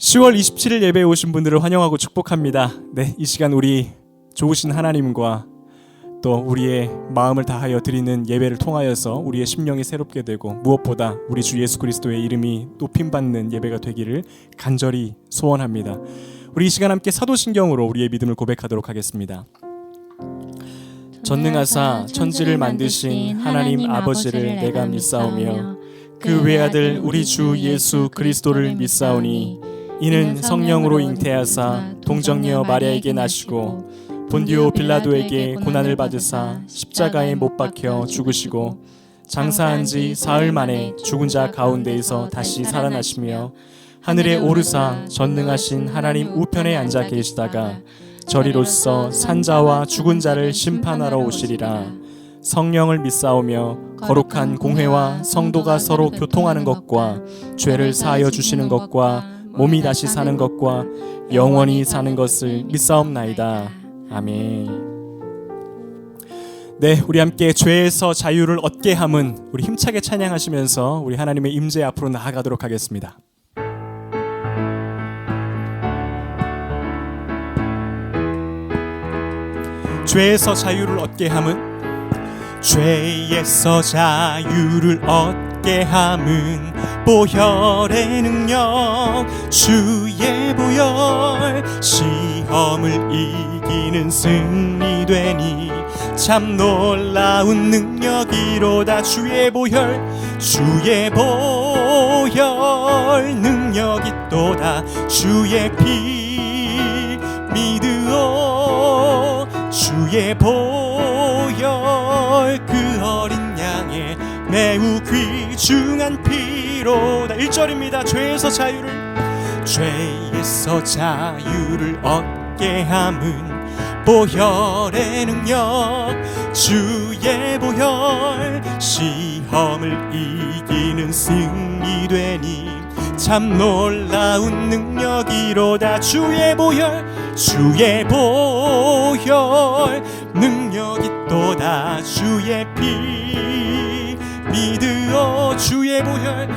10월 27일 예배에 오신 분들을 환영하고 축복합니다. 네, 이 시간 우리 좋으신 하나님과 또 우리의 마음을 다하여 드리는 예배를 통하여서 우리의 심령이 새롭게 되고 무엇보다 우리 주 예수 그리스도의 이름이 높임받는 예배가 되기를 간절히 소원합니다. 우리 이 시간 함께 사도신경으로 우리의 믿음을 고백하도록 하겠습니다. 전능하사 천지를 만드신 하나님 아버지를 내가 믿사오며 그 외아들 우리 주 예수 그리스도를 믿사오니 이는 성령으로 잉태하사 동정녀 마리아에게 나시고 본디오 빌라도에게 고난을 받으사 십자가에 못 박혀 죽으시고 장사한 지 사흘 만에 죽은 자 가운데에서 다시 살아나시며 하늘에 오르사 전능하신 하나님 우편에 앉아 계시다가 저리로서 산자와 죽은 자를 심판하러 오시리라. 성령을 믿사오며 거룩한 공회와 성도가 서로 교통하는 것과 죄를 사하여 주시는 것과 몸이 다시 사는 것과 영원히 사는 것을 믿사옵나이다. 아멘. 네, 우리 함께 죄에서 자유를 얻게 함은 우리 힘차게 찬양하시면서 우리 하나님의 임재 앞으로 나아가도록 하겠습니다. 죄에서 자유를 얻게 함은 죄에서 자유를 얻게 함은 보혈의 능력 주의 보혈 시험을 이기는 승리 되니 참 놀라운 능력이로다. 주의 보혈 능력이 또다. 주의 피 믿으오 주의 보혈 그 어린 양의 매우 귀중한 피로다. 1절입니다. 죄에서 자유를 얻게 함은 보혈의 능력 주의 보혈 시험을 이기는 승리 되니 참 놀라운 능력이로다. 주의 보혈 능력이 또다. 주의 피 믿으오 주의 보혈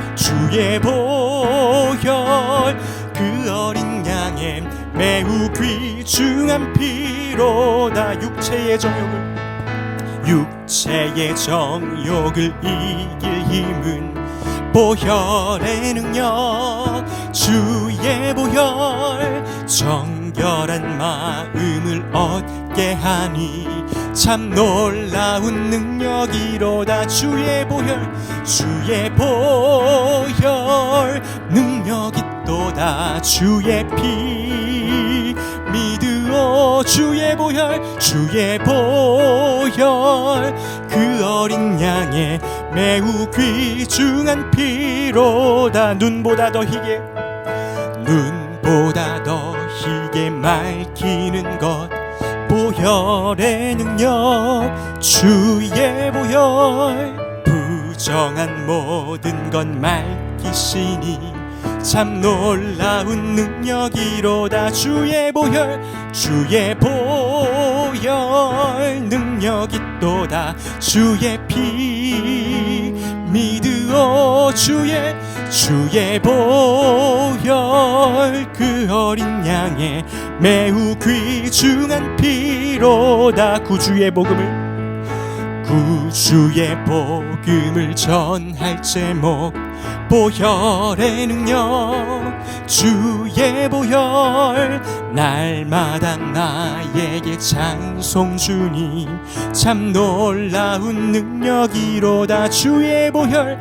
그 어린 양의 매우 귀중한 피로다. 육체의 정욕을 이길 힘은 보혈의 능력 주의 보혈 정결한 마음을 얻게 하니 참 놀라운 능력이로다. 주의 보혈 능력이 또다. 주의 피 믿으오 주의 보혈 그 어린 양의 매우 귀중한 피로다. 눈보다 더 희게 맑히는 것 보혈의 능력 주의 보혈 부정한 모든 것 맑히시니 참 놀라운 능력이로다. 주의 보혈 능력이 또다. 주의 피 믿으오 주의 보혈 그 어린 양의 매우 귀중한 피로다. 구주의 복음을 전할 제목 보혈의 능력 주의 보혈 날마다 나에게 찬송 주니 참 놀라운 능력이로다. 주의 보혈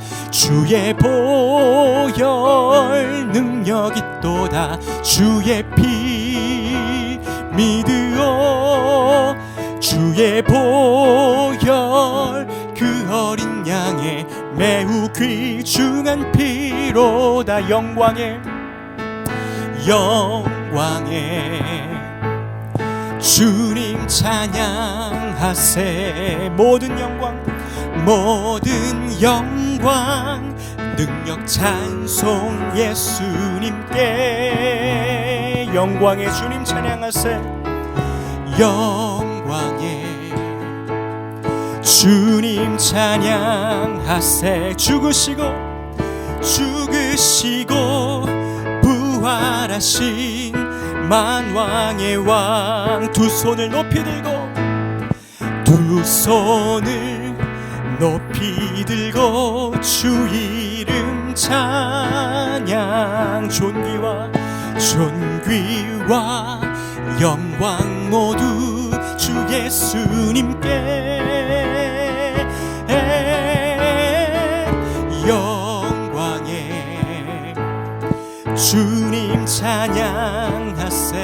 능력이 또다. 주의 피 믿으오 주의 보혈 그 어린 양의 매우 귀중한 피로다. 영광의 주님 찬양하세. 모든 영광 능력 찬송 예수님께. 영광의 주님 찬양하세. 영광의 주님 찬양하세. 죽으시고 부활하신 만왕의 왕. 두 손을 높이 들고, 두 손을 높이 들고 주 이름 찬양. 존귀와 영광 모두 주 예수님께. 영광에 주님 찬양하세.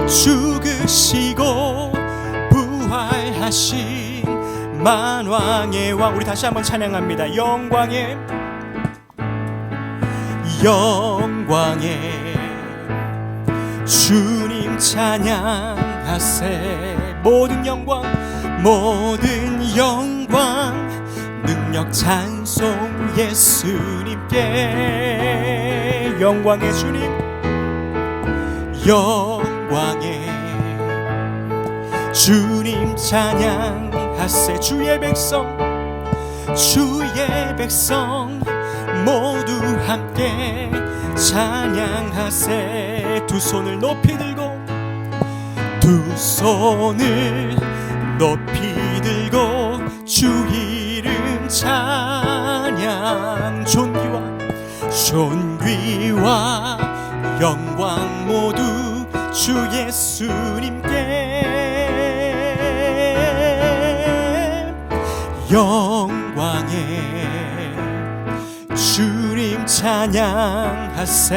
죽으시고 부활하신 만왕의 왕. 우리 다시 한번 찬양합니다. 영광에 주님 찬양하세. 모든 영광 능력 찬송 예수님께. 영광의 주님 찬양하세. 주의 백성 모두 함께 찬양하세. 두 손을 높이 들고, 주 이름 찬양. 존귀와 영광 모두 주 예수님께. 영광에 주님 찬양하세.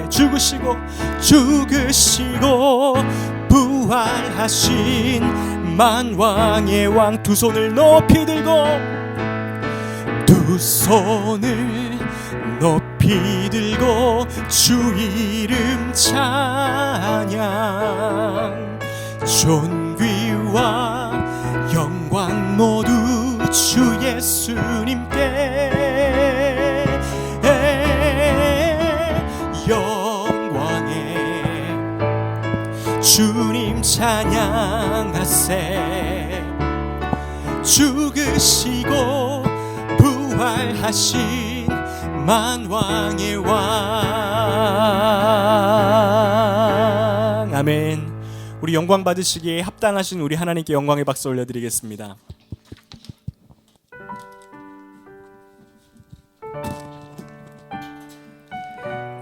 죽으시고 부활하신 만왕의 왕. 두 손을 높이 들고, 주 이름 찬양. 존귀와 영광 모두 주 예수님께. 영광에 주님 찬양하세. 죽으시고 부활하신 만왕의 왕. 아멘. 우리 영광 받으시기에 합당하신 우리 하나님께 영광의 박수 올려드리겠습니다.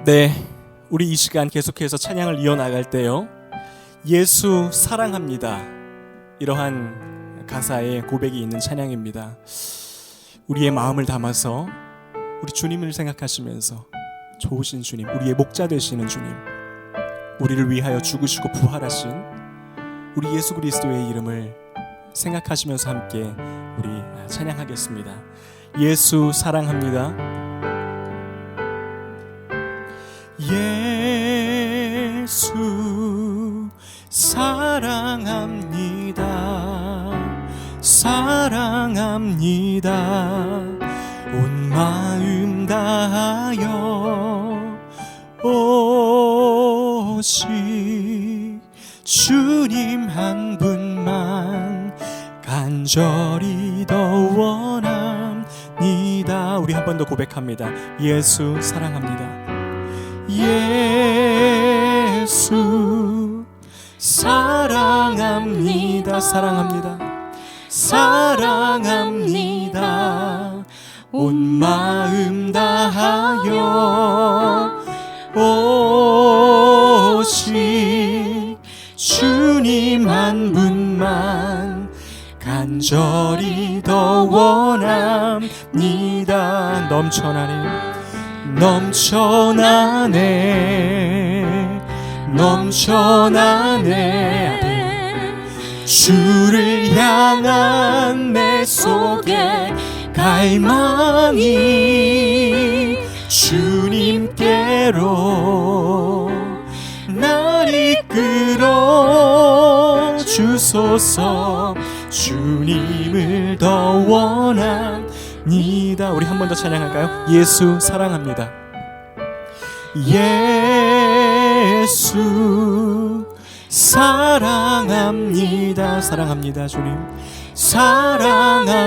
네, 우리 이 시간 계속해서 찬양을 이어나갈 때요, 예수 사랑합니다, 이러한 가사에 고백이 있는 찬양입니다. 우리의 마음을 담아서 우리 주님을 생각하시면서, 좋으신 주님, 우리의 목자 되시는 주님, 우리를 위하여 죽으시고 부활하신 우리 예수 그리스도의 이름을 생각하시면서 함께 우리 찬양하겠습니다. 예수 사랑합니다. 예수 사랑합니다. 사랑합니다. 온 마음 다하여 오직 주님 한 분만 간절히 더 원합니다. 우리 한 번 더 고백합니다. 예수 사랑합니다. 예수 사랑합니다. 사랑합니다. 사랑합니다. 온 마음 다하여 오직 주님 한 분만 간절히 더 원합니다. 넘쳐나네 주를 향한 내 속에 갈망이 주님께로 날 이끌어 주소서. 주님을 더 원합니다. 우리 한 번 더 찬양할까요? 예수 사랑합니다. 예수 사랑합니다. 사랑합니다. 주님 사랑합니다.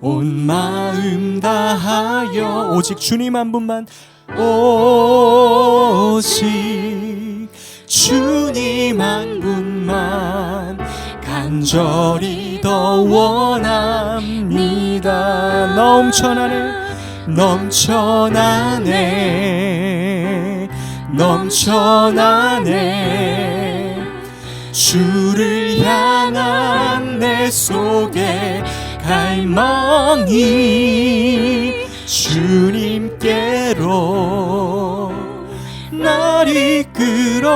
온 마음 다하여 오직 주님 한 분만 오직 주님 한 분만 간절히 더 원합니다. 넘쳐나네 주를 향한 내 속에 갈망이 주님께로 날 이끌어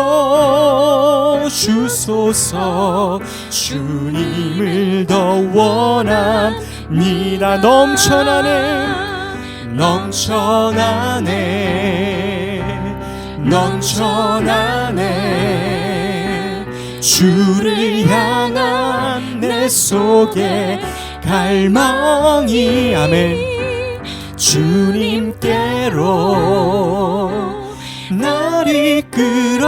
주소서. 주님을 더 원합니다. 넘쳐나네 주를 향한 내 속에 갈망이 아멘 주님께로 날 이끌어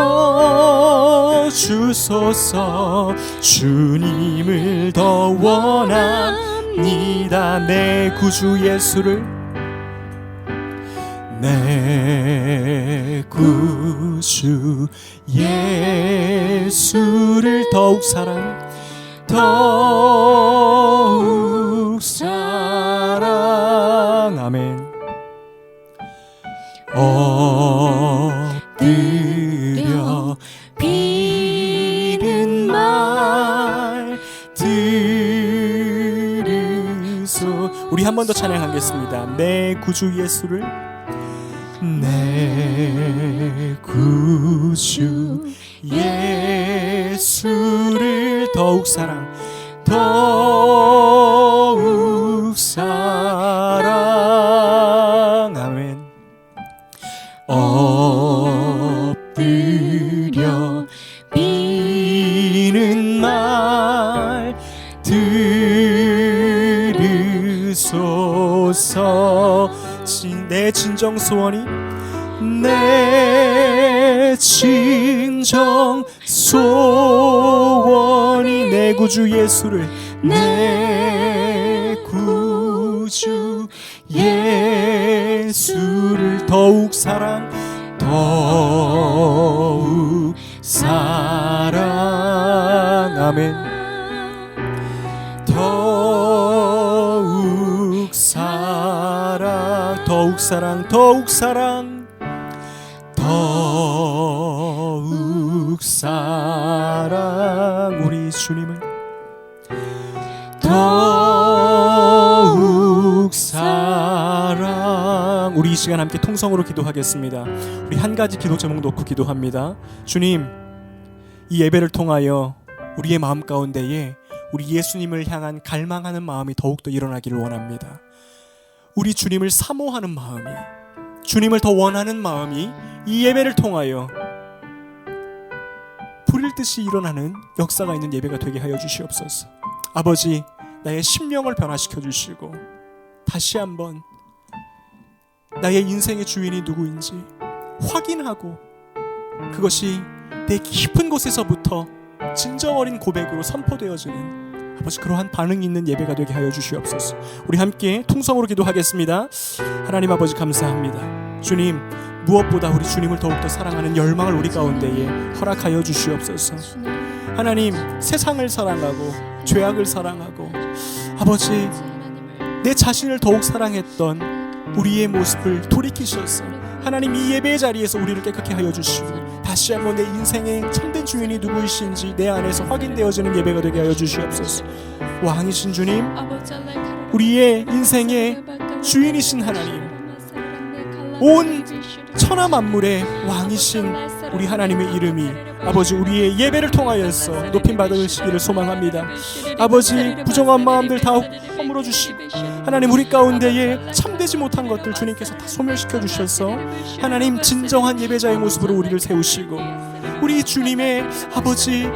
주소서. 주님을 더 원합니다. 내 구주 예수를 내 구주 예수를 더욱 사랑 아멘. 엎드려 비는 말 들으소. 우리 한 번 더 찬양하겠습니다. 내 구주 예수를 내 구주 예수를 더욱 사랑 아멘. 엎드려 비는 말 들으소서. 내 진정 소원이 내 구주 예수를 내 구주 예수를 더욱 사랑 아멘. 더욱 사랑 우리 주님을 더욱 사랑. 우리 이 시간 함께 통성으로 기도하겠습니다. 우리 한 가지 기도 제목 놓고 기도합니다. 주님, 이 예배를 통하여 우리의 마음 가운데에 우리 예수님을 향한 갈망하는 마음이 더욱더 일어나기를 원합니다. 우리 주님을 사모하는 마음이, 주님을 더 원하는 마음이 이 예배를 통하여 불일 듯이 일어나는 역사가 있는 예배가 되게 하여 주시옵소서. 아버지, 나의 심령을 변화시켜 주시고 다시 한번 나의 인생의 주인이 누구인지 확인하고 그것이 내 깊은 곳에서부터 진정 어린 고백으로 선포되어지는 아버지 그러한 반응이 있는 예배가 되게 하여 주시옵소서. 우리 함께 통성으로 기도하겠습니다. 하나님 아버지 감사합니다. 주님, 무엇보다 우리 주님을 더욱더 사랑하는 열망을 우리 가운데에 허락하여 주시옵소서. 하나님, 세상을 사랑하고 죄악을 사랑하고 아버지 내 자신을 더욱 사랑했던 우리의 모습을 돌이키셔서 하나님 이 예배의 자리에서 우리를 깨끗게 하여 주시고 다시 한번 내 인생의 참된 주인이 누구이신지 내 안에서 확인되어지는 예배가 되게 하여 주시옵소서. 왕이신 주님, 우리의 인생의 주인이신 하나님, 온 천하 만물의 왕이신 우리 하나님의 이름이 아버지 우리의 예배를 통하여서 높임 받으시기를 소망합니다. 아버지, 부정한 마음들 다 허물어 주시고 하나님 우리 가운데에 참되지 못한 것들 주님께서 다 소멸시켜 주셔서 하나님 진정한 예배자의 모습으로 우리를 세우시고 우리 주님의 아버지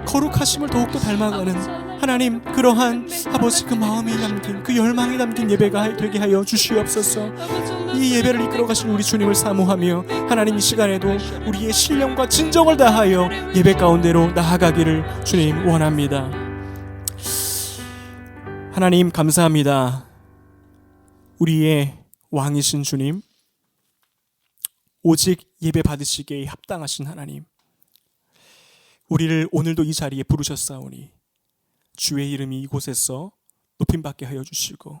거룩하심을 더욱더 닮아가는 하나님 그러한 아버지 그 마음이 담긴 그 열망이 담긴 예배가 되게 하여 주시옵소서. 이 예배를 이끌어 가신 우리 주님을 사모하며 하나님 이 시간에도 우리의 신령과 진정을 다하여 예배 가운데로 나아가기를 주님 원합니다. 하나님 감사합니다. 우리의 왕이신 주님, 오직 예배 받으시기에 합당하신 하나님, 우리를 오늘도 이 자리에 부르셨사오니 주의 이름이 이곳에서 높임받게 하여 주시고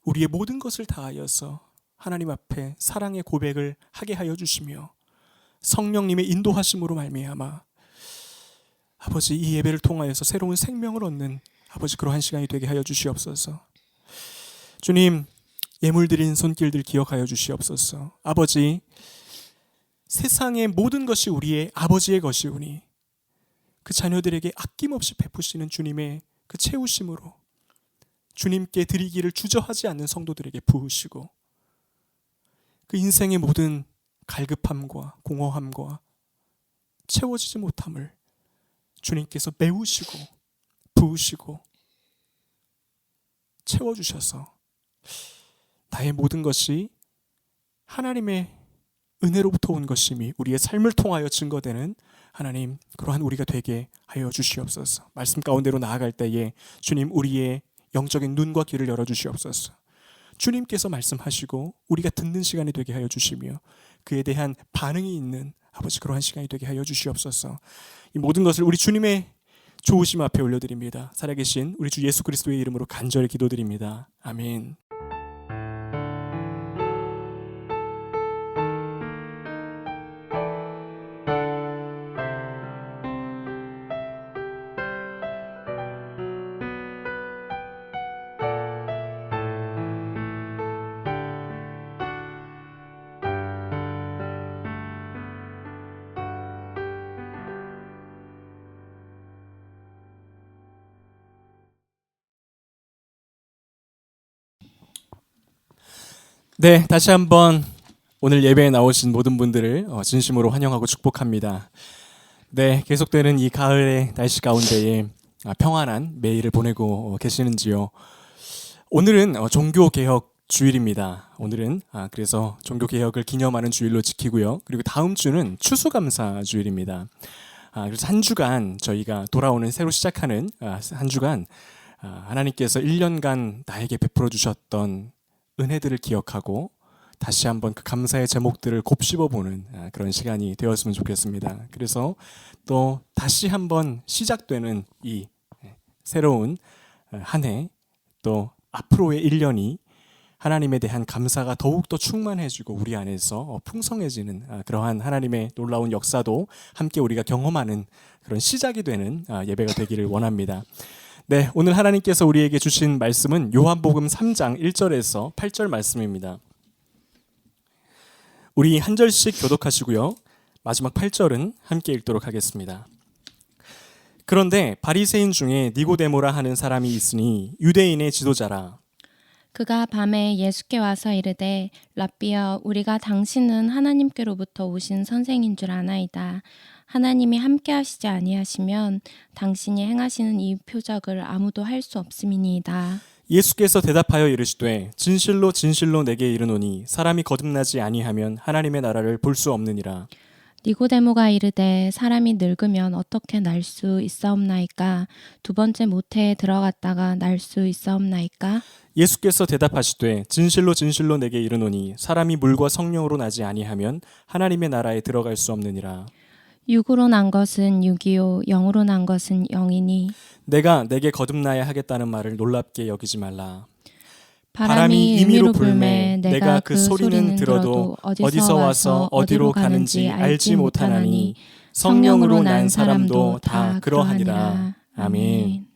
우리의 모든 것을 다하여서 하나님 앞에 사랑의 고백을 하게 하여 주시며 성령님의 인도하심으로 말미암아 아버지 이 예배를 통하여서 새로운 생명을 얻는 아버지 그러한 시간이 되게 하여 주시옵소서. 주님, 예물 드린 손길들 기억하여 주시옵소서. 아버지, 세상의 모든 것이 우리의 아버지의 것이오니 그 자녀들에게 아낌없이 베푸시는 주님의 그 채우심으로 주님께 드리기를 주저하지 않는 성도들에게 부으시고 그 인생의 모든 갈급함과 공허함과 채워지지 못함을 주님께서 메우시고 부으시고 채워주셔서 나의 모든 것이 하나님의 은혜로부터 온 것임이 우리의 삶을 통하여 증거되는 하나님 그러한 우리가 되게 하여 주시옵소서. 말씀 가운데로 나아갈 때에 주님 우리의 영적인 눈과 귀를 열어주시옵소서. 주님께서 말씀하시고 우리가 듣는 시간이 되게 하여 주시며 그에 대한 반응이 있는 아버지 그러한 시간이 되게 하여 주시옵소서. 이 모든 것을 우리 주님의 좋으심 앞에 올려드립니다. 살아계신 우리 주 예수 그리스도의 이름으로 간절히 기도드립니다. 아멘. 네, 다시 한번 오늘 예배에 나오신 모든 분들을 진심으로 환영하고 축복합니다. 네, 계속되는 이 가을의 날씨 가운데에 평안한 매일을 보내고 계시는지요? 오늘은 종교개혁 주일입니다. 오늘은 그래서 종교개혁을 기념하는 주일로 지키고요. 그리고 다음 주는 추수감사 주일입니다. 그래서 한 주간 저희가 돌아오는 새로 시작하는 한 주간 하나님께서 1년간 나에게 베풀어 주셨던 은혜들을 기억하고 다시 한번 그 감사의 제목들을 곱씹어보는 그런 시간이 되었으면 좋겠습니다. 그래서 또 다시 한번 시작되는 이 새로운 한 해 또 앞으로의 1년이 하나님에 대한 감사가 더욱더 충만해지고 우리 안에서 풍성해지는 그러한 하나님의 놀라운 역사도 함께 우리가 경험하는 그런 시작이 되는 예배가 되기를 원합니다. 네, 오늘 하나님께서 우리에게 주신 말씀은 요한복음 3장 1절에서 8절 말씀입니다. 우리 한 절씩 교독하시고요. 마지막 8절은 함께 읽도록 하겠습니다. 그런데 바리새인 중에 니고데모라 하는 사람이 있으니 유대인의 지도자라. 그가 밤에 예수께 와서 이르되 랍비여 우리가 당신은 하나님께로부터 오신 선생인 줄 아나이다. 하나님이 함께 하시지 아니하시면 당신이 행하시는 이 표적을 아무도 할 수 없음이니이다. 예수께서 대답하여 이르시되 진실로 진실로 내게 이르노니 사람이 거듭나지 아니하면 하나님의 나라를 볼 수 없느니라. 니고데모가 이르되 사람이 늙으면 어떻게 날 수 있사옵나이까? 두 번째 모태에 들어갔다가 날 수 있사옵나이까? 예수께서 대답하시되 진실로 진실로 내게 이르노니 사람이 물과 성령으로 나지 아니하면 하나님의 나라에 들어갈 수 없느니라. 육으로 난 것은 육이요 영으로 난 것은 영이니 내가 내게 거듭나야 하겠다는 말을 놀랍게 여기지 말라. 바람이 임의로 불매 내가 그 소리는 들어도 어디서 와서 어디로 가는지 알지 못하나니 성령으로 난 사람도 다 그러하니라. 아멘.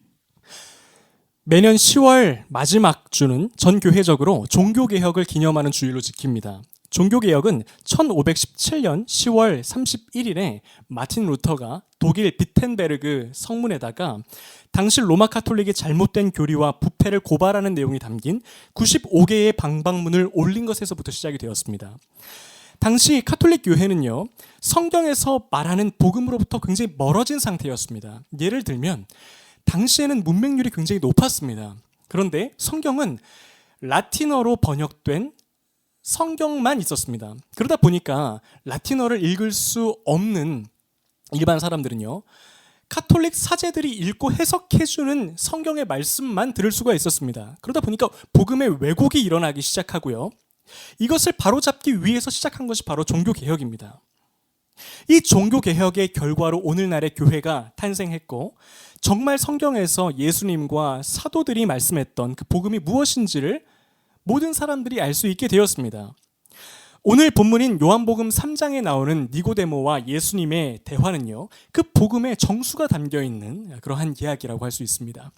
매년 10월 마지막 주는 전 교회적으로 종교개혁을 기념하는 주일로 지킵니다. 종교개혁은 1517년 10월 31일에 마틴 루터가 독일 비텐베르그 성문에다가 당시 로마 카톨릭의 잘못된 교리와 부패를 고발하는 내용이 담긴 95개의 방방문을 올린 것에서부터 시작이 되었습니다. 당시 카톨릭 교회는요, 성경에서 말하는 복음으로부터 굉장히 멀어진 상태였습니다. 예를 들면 당시에는 문맹률이 굉장히 높았습니다. 그런데 성경은 라틴어로 번역된 성경만 있었습니다. 그러다 보니까 라틴어를 읽을 수 없는 일반 사람들은요, 카톨릭 사제들이 읽고 해석해주는 성경의 말씀만 들을 수가 있었습니다. 그러다 보니까 복음의 왜곡이 일어나기 시작하고요. 이것을 바로잡기 위해서 시작한 것이 바로 종교개혁입니다. 이 종교개혁의 결과로 오늘날의 교회가 탄생했고, 정말 성경에서 예수님과 사도들이 말씀했던 그 복음이 무엇인지를 모든 사람들이 알 수 있게 되었습니다. 오늘 본문인 요한복음 3장에 나오는 니고데모와 예수님의 대화는요, 그 복음의 정수가 담겨있는 그러한 이야기라고 할 수 있습니다.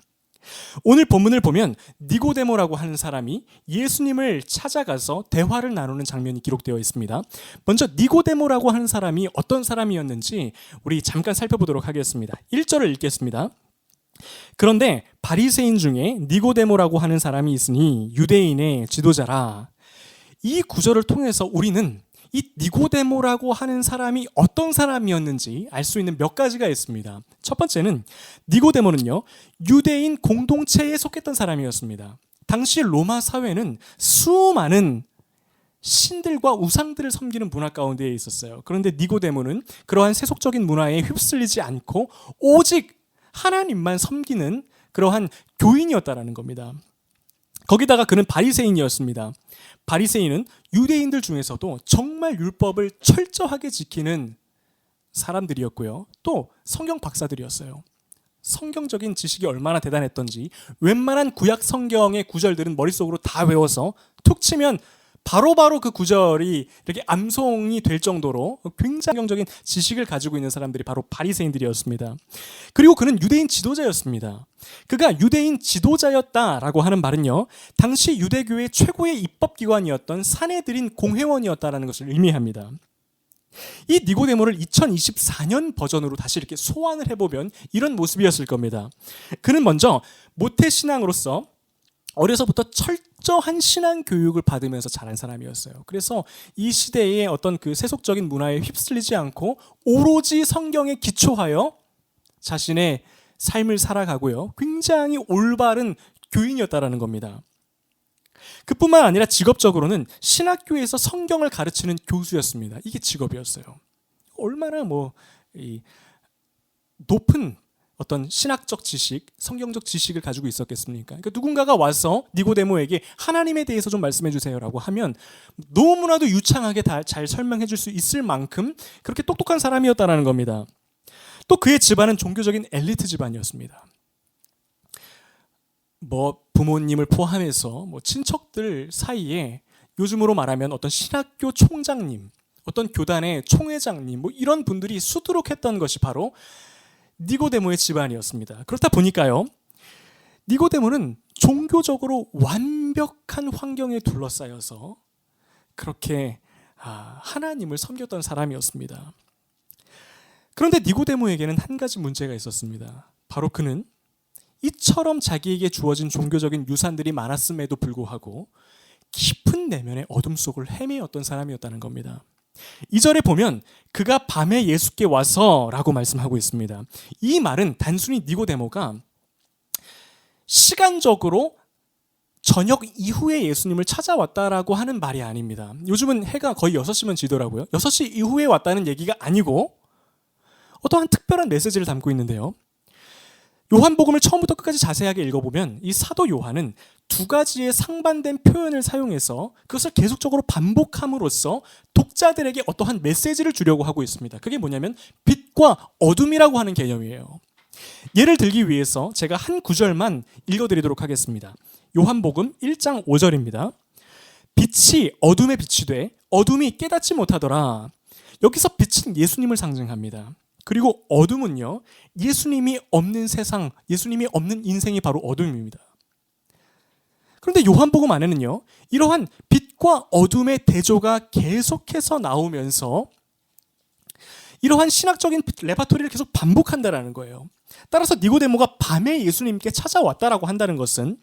오늘 본문을 보면 니고데모라고 하는 사람이 예수님을 찾아가서 대화를 나누는 장면이 기록되어 있습니다. 먼저 니고데모라고 하는 사람이 어떤 사람이었는지 우리 잠깐 살펴보도록 하겠습니다. 1절을 읽겠습니다. 그런데 바리새인 중에 니고데모라고 하는 사람이 있으니 유대인의 지도자라. 이 구절을 통해서 우리는 이 니고데모라고 하는 사람이 어떤 사람이었는지 알 수 있는 몇 가지가 있습니다. 첫 번째는 니고데모는요, 유대인 공동체에 속했던 사람이었습니다. 당시 로마 사회는 수많은 신들과 우상들을 섬기는 문화 가운데에 있었어요. 그런데 니고데모는 그러한 세속적인 문화에 휩쓸리지 않고 오직 하나님만 섬기는 그러한 교인이었다라는 겁니다. 거기다가 그는 바리새인이었습니다. 바리새인은 유대인들 중에서도 정말 율법을 철저하게 지키는 사람들이었고요. 또 성경 박사들이었어요. 성경적인 지식이 얼마나 대단했던지 웬만한 구약 성경의 구절들은 머릿속으로 다 외워서 툭 치면 바로바로 그 구절이 이렇게 암송이 될 정도로 굉장히 성경적인 지식을 가지고 있는 사람들이 바로 바리새인들이었습니다. 그리고 그는 유대인 지도자였습니다. 그가 유대인 지도자였다라고 하는 말은요, 당시 유대교의 최고의 입법기관이었던 산헤드린 공회원이었다라는 것을 의미합니다. 이 니고데모를 2024년 버전으로 다시 이렇게 소환을 해보면 이런 모습이었을 겁니다. 그는 먼저 모태신앙으로서 어려서부터 철저한 신앙 교육을 받으면서 자란 사람이었어요. 그래서 이 시대의 어떤 그 세속적인 문화에 휩쓸리지 않고 오로지 성경에 기초하여 자신의 삶을 살아가고요. 굉장히 올바른 교인이었다라는 겁니다. 그뿐만 아니라 직업적으로는 신학교에서 성경을 가르치는 교수였습니다. 이게 직업이었어요. 얼마나 높은 어떤 신학적 지식, 성경적 지식을 가지고 있었겠습니까? 그러니까 누군가가 와서 니고데모에게 하나님에 대해서 좀 말씀해 주세요라고 하면 너무나도 유창하게 잘 설명해 줄 수 있을 만큼 그렇게 똑똑한 사람이었다는 겁니다. 또 그의 집안은 종교적인 엘리트 집안이었습니다. 부모님을 포함해서 친척들 사이에 요즘으로 말하면 어떤 신학교 총장님, 어떤 교단의 총회장님 이런 분들이 수두룩했던 것이 바로 니고데모의 집안이었습니다. 그렇다 보니까요, 니고데모는 종교적으로 완벽한 환경에 둘러싸여서 그렇게 하나님을 섬겼던 사람이었습니다. 그런데 니고데모에게는 한 가지 문제가 있었습니다. 바로 그는 이처럼 자기에게 주어진 종교적인 유산들이 많았음에도 불구하고 깊은 내면의 어둠 속을 헤매었던 사람이었다는 겁니다. 2절에 보면 그가 밤에 예수께 와서 라고 말씀하고 있습니다. 이 말은 단순히 니고데모가 시간적으로 저녁 이후에 예수님을 찾아왔다라고 하는 말이 아닙니다. 요즘은 해가 거의 6시면 지더라고요. 6시 이후에 왔다는 얘기가 아니고 어떠한 특별한 메시지를 담고 있는데요. 요한복음을 처음부터 끝까지 자세하게 읽어보면 이 사도 요한은 두 가지의 상반된 표현을 사용해서 그것을 계속적으로 반복함으로써 독자들에게 어떠한 메시지를 주려고 하고 있습니다. 그게 뭐냐면 빛과 어둠이라고 하는 개념이에요. 예를 들기 위해서 제가 한 구절만 읽어드리도록 하겠습니다. 요한복음 1장 5절입니다. 빛이 어둠에 빛이 돼 어둠이 깨닫지 못하더라. 여기서 빛은 예수님을 상징합니다. 그리고 어둠은요, 예수님이 없는 세상, 예수님이 없는 인생이 바로 어둠입니다. 그런데 요한복음 안에는요, 이러한 빛과 어둠의 대조가 계속해서 나오면서 이러한 신학적인 레파토리를 계속 반복한다라는 거예요. 따라서 니고데모가 밤에 예수님께 찾아왔다라고 한다는 것은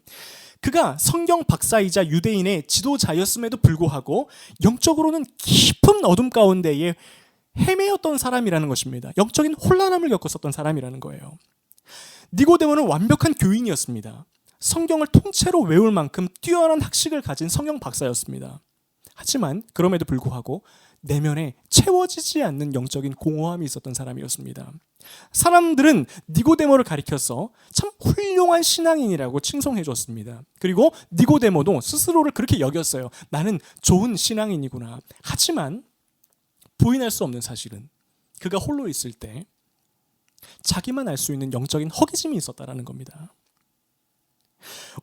그가 성경 박사이자 유대인의 지도자였음에도 불구하고 영적으로는 깊은 어둠 가운데에 헤매였던 사람이라는 것입니다. 영적인 혼란함을 겪었었던 사람이라는 거예요. 니고데모는 완벽한 교인이었습니다. 성경을 통째로 외울 만큼 뛰어난 학식을 가진 성경 박사였습니다. 하지만 그럼에도 불구하고 내면에 채워지지 않는 영적인 공허함이 있었던 사람이었습니다. 사람들은 니고데모를 가리켜서 참 훌륭한 신앙인이라고 칭송해 줬습니다. 그리고 니고데모도 스스로를 그렇게 여겼어요. 나는 좋은 신앙인이구나. 하지만 부인할 수 없는 사실은 그가 홀로 있을 때 자기만 알 수 있는 영적인 허기짐이 있었다라는 겁니다.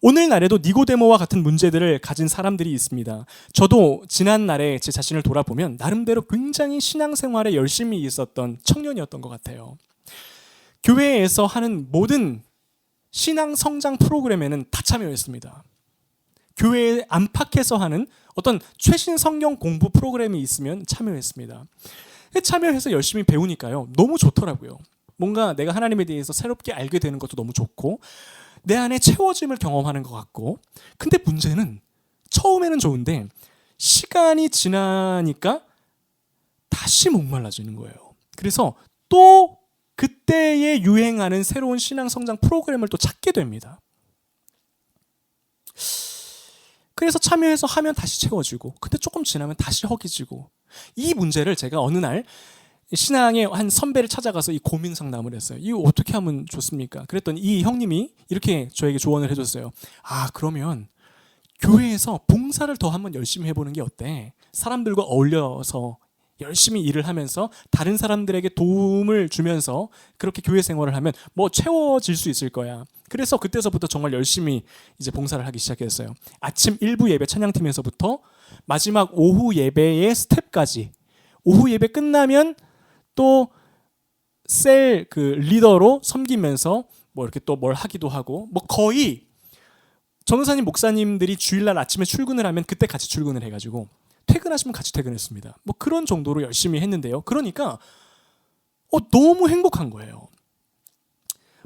오늘날에도 니고데모와 같은 문제들을 가진 사람들이 있습니다. 저도 지난날에 제 자신을 돌아보면 나름대로 굉장히 신앙생활에 열심히 있었던 청년이었던 것 같아요. 교회에서 하는 모든 신앙 성장 프로그램에는 다 참여했습니다. 교회 안팎에서 하는 어떤 최신 성경 공부 프로그램이 있으면 참여했습니다. 참여해서 열심히 배우니까요, 너무 좋더라고요. 뭔가 내가 하나님에 대해서 새롭게 알게 되는 것도 너무 좋고 내 안에 채워짐을 경험하는 것 같고, 근데 문제는 처음에는 좋은데 시간이 지나니까 다시 목말라지는 거예요. 그래서 또 그때에 유행하는 새로운 신앙 성장 프로그램을 또 찾게 됩니다. 그래서 참여해서 하면 다시 채워지고, 근데 조금 지나면 다시 허기지고, 이 문제를 제가 어느 날 신앙의 한 선배를 찾아가서 이 고민 상담을 했어요. 이거 어떻게 하면 좋습니까? 그랬더니 이 형님이 이렇게 저에게 조언을 해줬어요. 그러면 교회에서 봉사를 더 한번 열심히 해보는 게 어때? 사람들과 어울려서 열심히 일을 하면서 다른 사람들에게 도움을 주면서 그렇게 교회 생활을 하면 뭐 채워질 수 있을 거야. 그래서 그때서부터 정말 열심히 이제 봉사를 하기 시작했어요. 아침 1부 예배 찬양팀에서부터 마지막 오후 예배의 스텝까지, 오후 예배 끝나면 또 셀 그 리더로 섬기면서 뭐 이렇게 또 뭘 하기도 하고, 뭐 거의 전도사님 목사님들이 주일날 아침에 출근을 하면 그때 같이 출근을 해가지고 퇴근하시면 같이 퇴근했습니다. 뭐 그런 정도로 열심히 했는데요. 그러니까 너무 행복한 거예요.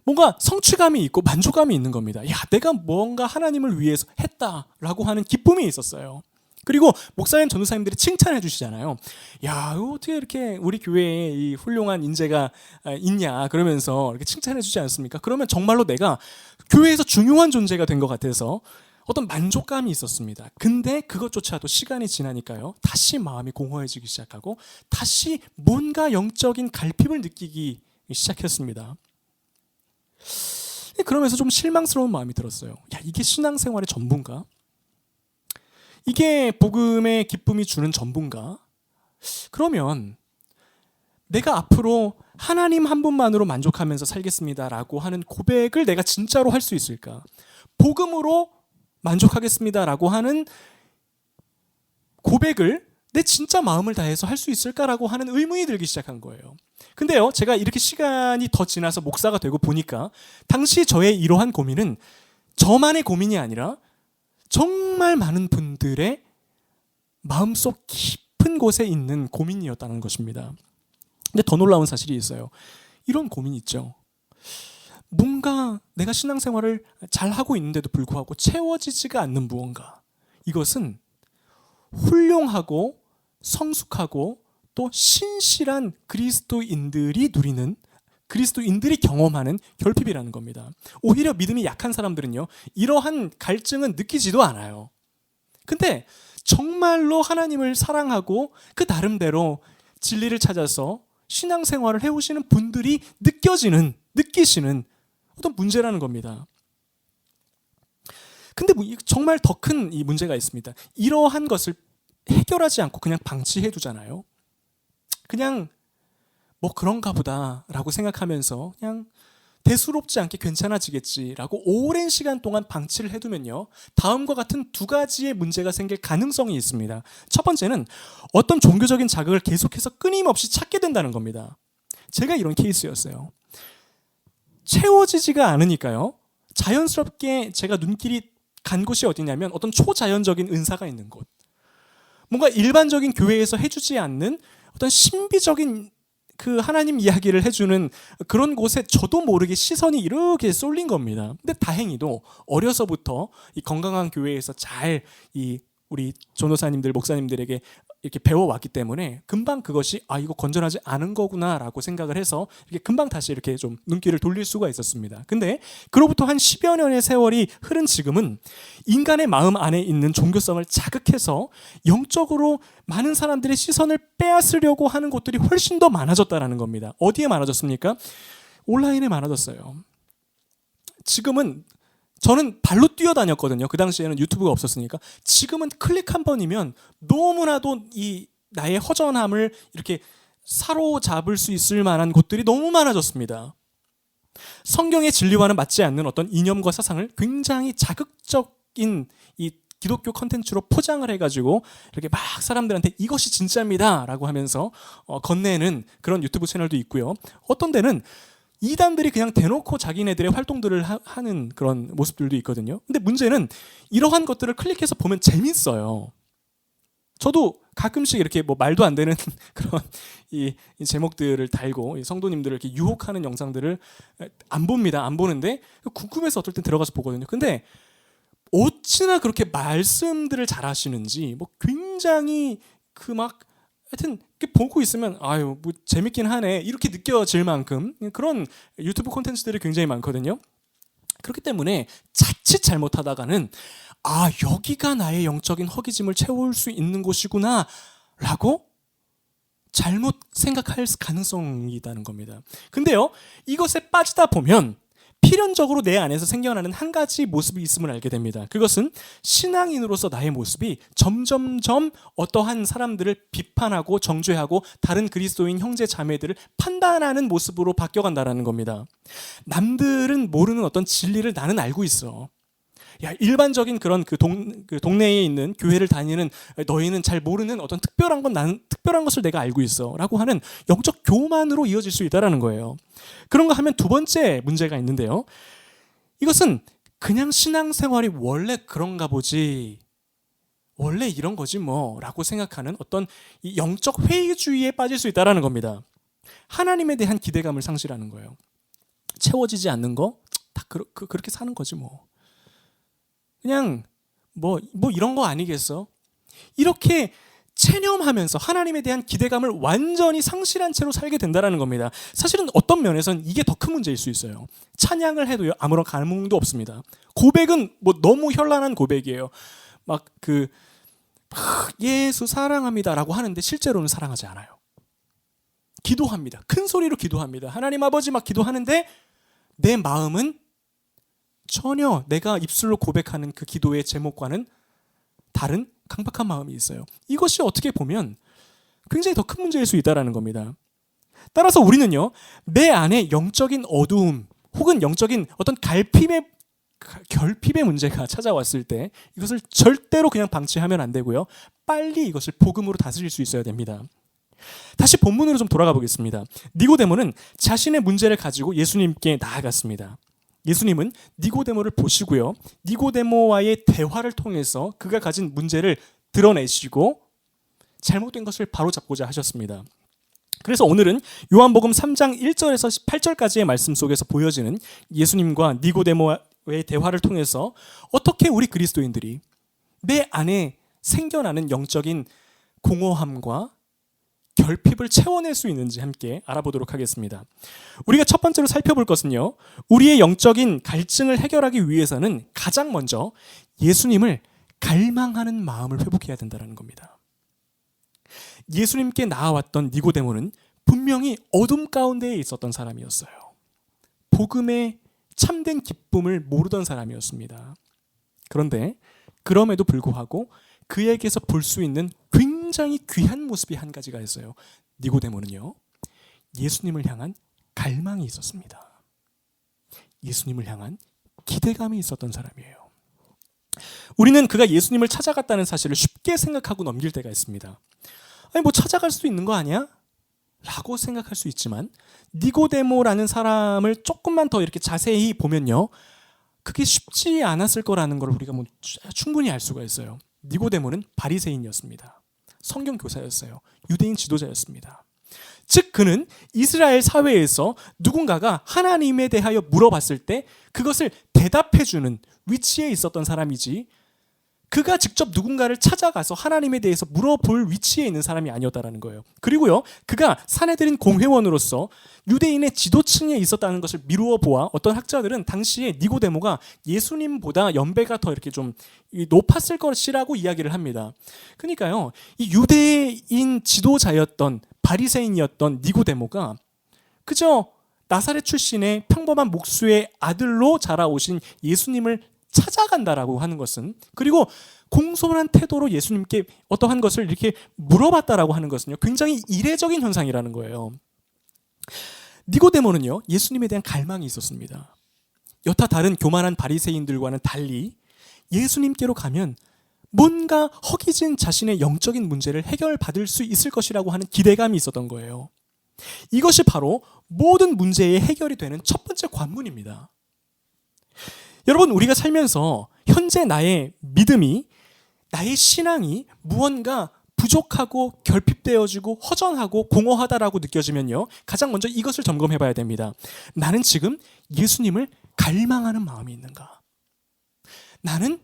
뭔가 성취감이 있고 만족감이 있는 겁니다. 야, 내가 뭔가 하나님을 위해서 했다라고 하는 기쁨이 있었어요. 그리고 목사님, 전도사님들이 칭찬해 주시잖아요. 야, 어떻게 이렇게 우리 교회에 이 훌륭한 인재가 있냐 그러면서 이렇게 칭찬해 주지 않습니까? 그러면 정말로 내가 교회에서 중요한 존재가 된 것 같아서 어떤 만족감이 있었습니다. 근데 그것조차도 시간이 지나니까요, 다시 마음이 공허해지기 시작하고 다시 뭔가 영적인 갈핍을 느끼기 시작했습니다. 그러면서 좀 실망스러운 마음이 들었어요. 야, 이게 신앙생활의 전부인가? 이게 복음의 기쁨이 주는 전부인가? 그러면 내가 앞으로 하나님 한 분만으로 만족하면서 살겠습니다라고 하는 고백을 내가 진짜로 할 수 있을까? 복음으로 만족하겠습니다라고 하는 고백을 내 진짜 마음을 다해서 할 수 있을까라고 하는 의문이 들기 시작한 거예요. 근데요, 제가 이렇게 시간이 더 지나서 목사가 되고 보니까 당시 저의 이러한 고민은 저만의 고민이 아니라 정말 많은 분들의 마음속 깊은 곳에 있는 고민이었다는 것입니다. 근데 더 놀라운 사실이 있어요. 이런 고민 있죠. 뭔가 내가 신앙생활을 잘하고 있는데도 불구하고 채워지지가 않는 무언가. 이것은 훌륭하고 성숙하고 또 신실한 그리스도인들이 누리는, 그리스도인들이 경험하는 결핍이라는 겁니다. 오히려 믿음이 약한 사람들은요, 이러한 갈증은 느끼지도 않아요. 근데 정말로 하나님을 사랑하고 그 나름대로 진리를 찾아서 신앙생활을 해오시는 분들이 느끼시는 어떤 문제라는 겁니다. 근데 정말 더 큰 이 문제가 있습니다. 이러한 것을 해결하지 않고 그냥 방치해 두잖아요. 그냥 뭐 그런가 보다라고 생각하면서 그냥 대수롭지 않게 괜찮아지겠지라고 오랜 시간 동안 방치를 해두면요, 다음과 같은 두 가지의 문제가 생길 가능성이 있습니다. 첫 번째는 어떤 종교적인 자극을 계속해서 끊임없이 찾게 된다는 겁니다. 제가 이런 케이스였어요. 채워지지가 않으니까요, 자연스럽게 제가 눈길이 간 곳이 어디냐면 어떤 초자연적인 은사가 있는 곳, 뭔가 일반적인 교회에서 해주지 않는 어떤 신비적인 그 하나님 이야기를 해주는 그런 곳에 저도 모르게 시선이 이렇게 쏠린 겁니다. 근데 다행히도 어려서부터 이 건강한 교회에서 잘 이 우리 전도사님들, 목사님들에게 이렇게 배워왔기 때문에 금방 그것이 이거 건전하지 않은 거구나라고 생각을 해서 이렇게 금방 다시 이렇게 좀 눈길을 돌릴 수가 있었습니다. 근데 그로부터 한 10여 년의 세월이 흐른 지금은 인간의 마음 안에 있는 종교성을 자극해서 영적으로 많은 사람들의 시선을 빼앗으려고 하는 곳들이 훨씬 더 많아졌다는 겁니다. 어디에 많아졌습니까? 온라인에 많아졌어요. 지금은 저는 발로 뛰어다녔거든요. 그 당시에는 유튜브가 없었으니까. 지금은 클릭 한 번이면 너무나도 이 나의 허전함을 이렇게 사로잡을 수 있을 만한 곳들이 너무 많아졌습니다. 성경의 진리와는 맞지 않는 어떤 이념과 사상을 굉장히 자극적인 이 기독교 컨텐츠로 포장을 해가지고 이렇게 막 사람들한테 이것이 진짜입니다라고 하면서 건네는 그런 유튜브 채널도 있고요. 어떤 데는 이단들이 그냥 대놓고 자기네들의 활동들을 하는 그런 모습들도 있거든요. 근데 문제는 이러한 것들을 클릭해서 보면 재밌어요. 저도 가끔씩 이렇게 뭐 말도 안 되는 그런 이 제목들을 달고 성도님들을 이렇게 유혹하는 영상들을 안 봅니다. 안 보는데 궁금해서 어떨 땐 들어가서 보거든요. 근데 어찌나 그렇게 말씀들을 잘 하시는지 뭐 굉장히 그 막 하여튼 보고 있으면 뭐 재밌긴 하네 이렇게 느껴질 만큼 그런 유튜브 콘텐츠들이 굉장히 많거든요. 그렇기 때문에 자칫 잘못하다가는 여기가 나의 영적인 허기짐을 채울 수 있는 곳이구나 라고 잘못 생각할 가능성이 있다는 겁니다. 근데요, 이것에 빠지다 보면 필연적으로 내 안에서 생겨나는 한 가지 모습이 있음을 알게 됩니다. 그것은 신앙인으로서 나의 모습이 점점점 어떠한 사람들을 비판하고 정죄하고 다른 그리스도인 형제 자매들을 판단하는 모습으로 바뀌어간다는 겁니다. 남들은 모르는 어떤 진리를 나는 알고 있어. 일반적인 그런 그 동네에 있는 교회를 다니는 너희는 잘 모르는 어떤 특별한 건 나는 특별한 것을 내가 알고 있어라고 하는 영적 교만으로 이어질 수 있다라는 거예요. 그런 거 하면 두 번째 문제가 있는데요. 이것은 그냥 신앙생활이 원래 그런가 보지, 원래 이런 거지 뭐라고 생각하는 어떤 이 영적 회의주의에 빠질 수 있다라는 겁니다. 하나님에 대한 기대감을 상실하는 거예요. 채워지지 않는 거 다 그렇게 사는 거지 뭐. 그냥 뭐 이런 거 아니겠어? 이렇게 체념하면서 하나님에 대한 기대감을 완전히 상실한 채로 살게 된다는 겁니다. 사실은 어떤 면에서는 이게 더 큰 문제일 수 있어요. 찬양을 해도요, 아무런 감흥도 없습니다. 고백은 뭐 너무 현란한 고백이에요. 막 예수 사랑합니다라고 하는데 실제로는 사랑하지 않아요. 기도합니다. 큰 소리로 기도합니다. 하나님 아버지 막 기도하는데 내 마음은 전혀 내가 입술로 고백하는 그 기도의 제목과는 다른 강박한 마음이 있어요. 이것이 어떻게 보면 굉장히 더 큰 문제일 수 있다는 겁니다. 따라서 우리는요, 내 안에 영적인 어두움 혹은 영적인 어떤 결핍의 문제가 찾아왔을 때 이것을 절대로 그냥 방치하면 안 되고요. 빨리 이것을 복음으로 다스릴 수 있어야 됩니다. 다시 본문으로 좀 돌아가 보겠습니다. 니고데모는 자신의 문제를 가지고 예수님께 나아갔습니다. 예수님은 니고데모를 보시고요, 니고데모와의 대화를 통해서 그가 가진 문제를 드러내시고 잘못된 것을 바로잡고자 하셨습니다. 그래서 오늘은 요한복음 3장 1절에서 8절까지의 말씀 속에서 보여지는 예수님과 니고데모와의 대화를 통해서 어떻게 우리 그리스도인들이 내 안에 생겨나는 영적인 공허함과 결핍을 채워낼 수 있는지 함께 알아보도록 하겠습니다. 우리가 첫 번째로 살펴볼 것은요, 우리의 영적인 갈증을 해결하기 위해서는 가장 먼저 예수님을 갈망하는 마음을 회복해야 된다는 겁니다. 예수님께 나아왔던 니고데모는 분명히 어둠 가운데에 있었던 사람이었어요. 복음의 참된 기쁨을 모르던 사람이었습니다. 그런데 그럼에도 불구하고 그에게서 볼 수 있는 굉장히 귀한 모습이 한 가지가 있어요. 니고데모는요, 예수님을 향한 갈망이 있었습니다. 예수님을 향한 기대감이 있었던 사람이에요. 우리는 그가 예수님을 찾아갔다는 사실을 쉽게 생각하고 넘길 때가 있습니다. 아니 뭐 찾아갈 수 있는 거 아니야? 라고 생각할 수 있지만 니고데모라는 사람을 조금만 더 이렇게 자세히 보면요, 그게 쉽지 않았을 거라는 걸 우리가 뭐 충분히 알 수가 있어요. 니고데모는 바리새인이었습니다. 성경 교사였어요. 유대인 지도자였습니다. 즉 그는 이스라엘 사회에서 누군가가 하나님에 대하여 물어봤을 때 그것을 대답해주는 위치에 있었던 사람이지, 그가 직접 누군가를 찾아가서 하나님에 대해서 물어볼 위치에 있는 사람이 아니었다라는 거예요. 그리고요, 그가 사내들인 공회원으로서 유대인의 지도층에 있었다는 것을 미루어 보아 어떤 학자들은 당시에 니고데모가 예수님보다 연배가 더 이렇게 좀 높았을 것이라고 이야기를 합니다. 그러니까요, 이 유대인 지도자였던 바리새인이었던 니고데모가 그저 나사렛 출신의 평범한 목수의 아들로 자라오신 예수님을 찾아간다라고 하는 것은, 그리고 공손한 태도로 예수님께 어떠한 것을 이렇게 물어봤다라고 하는 것은요, 굉장히 이례적인 현상이라는 거예요. 니고데모는요, 예수님에 대한 갈망이 있었습니다. 여타 다른 교만한 바리새인들과는 달리 예수님께로 가면 뭔가 허기진 자신의 영적인 문제를 해결받을 수 있을 것이라고 하는 기대감이 있었던 거예요. 이것이 바로 모든 문제의 해결이 되는 첫 번째 관문입니다. 여러분, 우리가 살면서 현재 나의 믿음이, 나의 신앙이 무언가 부족하고 결핍되어지고 허전하고 공허하다라고 느껴지면요, 가장 먼저 이것을 점검해 봐야 됩니다. 나는 지금 예수님을 갈망하는 마음이 있는가? 나는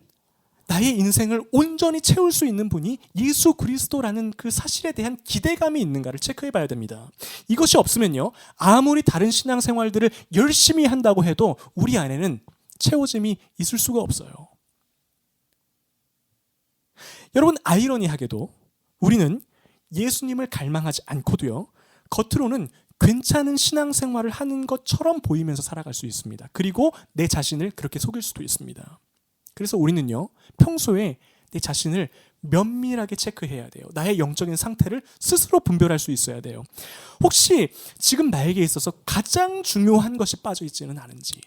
나의 인생을 온전히 채울 수 있는 분이 예수 그리스도라는 그 사실에 대한 기대감이 있는가를 체크해 봐야 됩니다. 이것이 없으면요, 아무리 다른 신앙생활들을 열심히 한다고 해도 우리 안에는 채워짐이 있을 수가 없어요. 여러분, 아이러니하게도 우리는 예수님을 갈망하지 않고도요, 겉으로는 괜찮은 신앙생활을 하는 것처럼 보이면서 살아갈 수 있습니다. 그리고 내 자신을 그렇게 속일 수도 있습니다. 그래서 우리는요, 평소에 내 자신을 면밀하게 체크해야 돼요. 나의 영적인 상태를 스스로 분별할 수 있어야 돼요. 혹시 지금 나에게 있어서 가장 중요한 것이 빠져 있지는 않은지,